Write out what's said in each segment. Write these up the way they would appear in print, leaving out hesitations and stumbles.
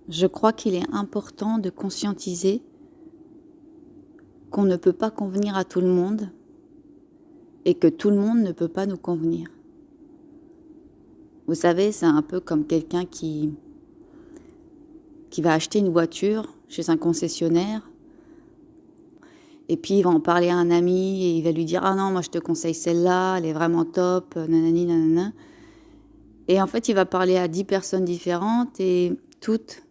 Je crois qu'il est important de conscientiser qu'on ne peut pas convenir à tout le monde et que tout le monde ne peut pas nous convenir. Vous savez, c'est un peu comme quelqu'un qui va acheter une voiture chez un concessionnaire et puis il va en parler à un ami et il va lui dire « Ah non, moi je te conseille celle-là, elle est vraiment top, nanani, nanana ». Et en fait, il va parler à 10 personnes différentes et toutes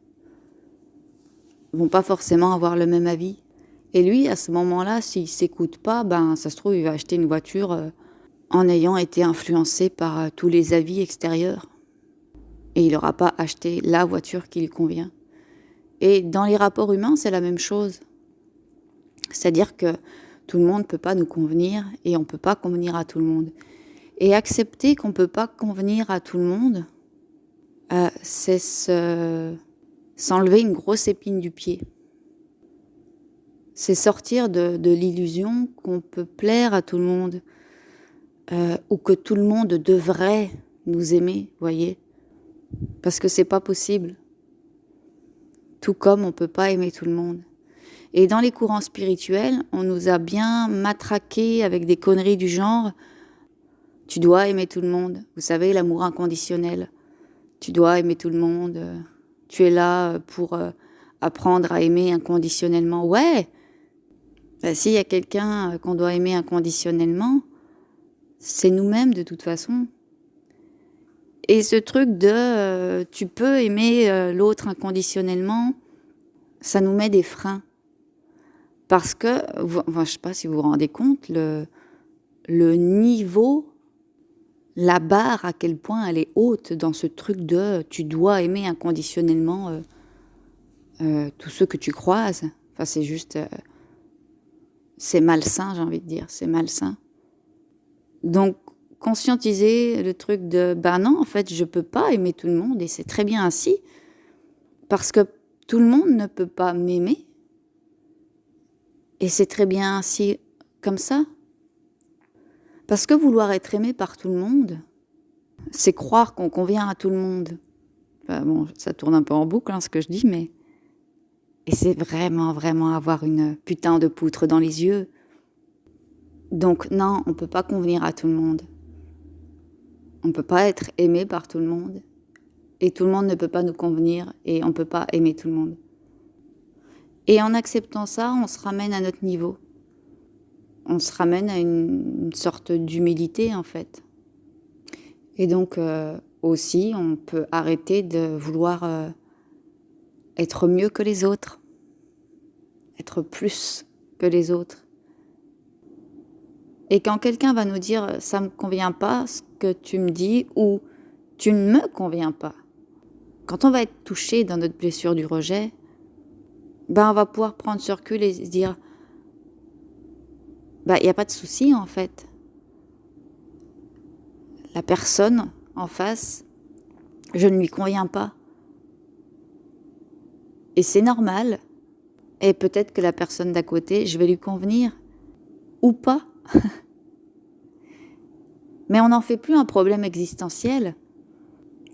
vont pas forcément avoir le même avis. Et lui, à ce moment-là, s'il s'écoute pas, ben ça se trouve, il va acheter une voiture en ayant été influencé par tous les avis extérieurs. Et il n'aura pas acheté la voiture qui lui convient. Et dans les rapports humains, c'est la même chose. C'est-à-dire que tout le monde ne peut pas nous convenir et on ne peut pas convenir à tout le monde. Et accepter qu'on ne peut pas convenir à tout le monde, c'est s'enlever une grosse épine du pied. C'est sortir de l'illusion qu'on peut plaire à tout le monde ou que tout le monde devrait nous aimer, voyez. Parce que c'est pas possible. Tout comme on peut pas aimer tout le monde. Et dans les courants spirituels, on nous a bien matraqués avec des conneries du genre « tu dois aimer tout le monde ». Vous savez, l'amour inconditionnel. Tu dois aimer tout le monde. Tu es là pour apprendre à aimer inconditionnellement. Ouais, ben, s'il y a quelqu'un qu'on doit aimer inconditionnellement, c'est nous-mêmes de toute façon. Et ce truc de tu peux aimer l'autre inconditionnellement, ça nous met des freins. Parce que, je ne sais pas si vous vous rendez compte, le niveau, la barre, à quel point elle est haute dans ce truc de tu dois aimer inconditionnellement tous ceux que tu croises. Enfin, c'est juste, c'est malsain, j'ai envie de dire, c'est malsain. Donc, conscientiser le truc de, ben non, en fait, je peux pas aimer tout le monde et c'est très bien ainsi. Parce que tout le monde ne peut pas m'aimer. Et c'est très bien ainsi comme ça. Parce que vouloir être aimé par tout le monde, c'est croire qu'on convient à tout le monde. Enfin, bon, ça tourne un peu en boucle, hein, ce que je dis, mais... Et c'est vraiment, vraiment avoir une putain de poutre dans les yeux. Donc non, on ne peut pas convenir à tout le monde. On ne peut pas être aimé par tout le monde. Et tout le monde ne peut pas nous convenir et on ne peut pas aimer tout le monde. Et en acceptant ça, on se ramène à notre niveau. On se ramène à une sorte d'humilité, en fait. Et donc, aussi, on peut arrêter de vouloir être mieux que les autres. Être plus que les autres. Et quand quelqu'un va nous dire « ça ne me convient pas ce que tu me dis » ou « tu ne me conviens pas », quand on va être touché dans notre blessure du rejet, ben on va pouvoir prendre ce recul et se dire « il n'y a pas de souci en fait ». La personne en face, je ne lui conviens pas. Et c'est normal. Et peut-être que la personne d'à côté, je vais lui convenir. Ou pas. Mais on n'en fait plus un problème existentiel.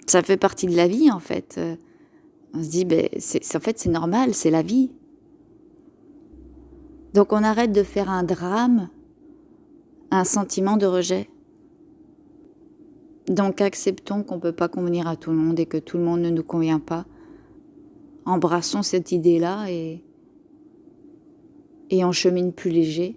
Ça fait partie de la vie, en fait. On se dit, en fait, c'est normal, c'est la vie. Donc on arrête de faire un drame, un sentiment de rejet. Donc acceptons qu'on ne peut pas convenir à tout le monde et que tout le monde ne nous convient pas. Embrassons cette idée-là et on chemine plus léger.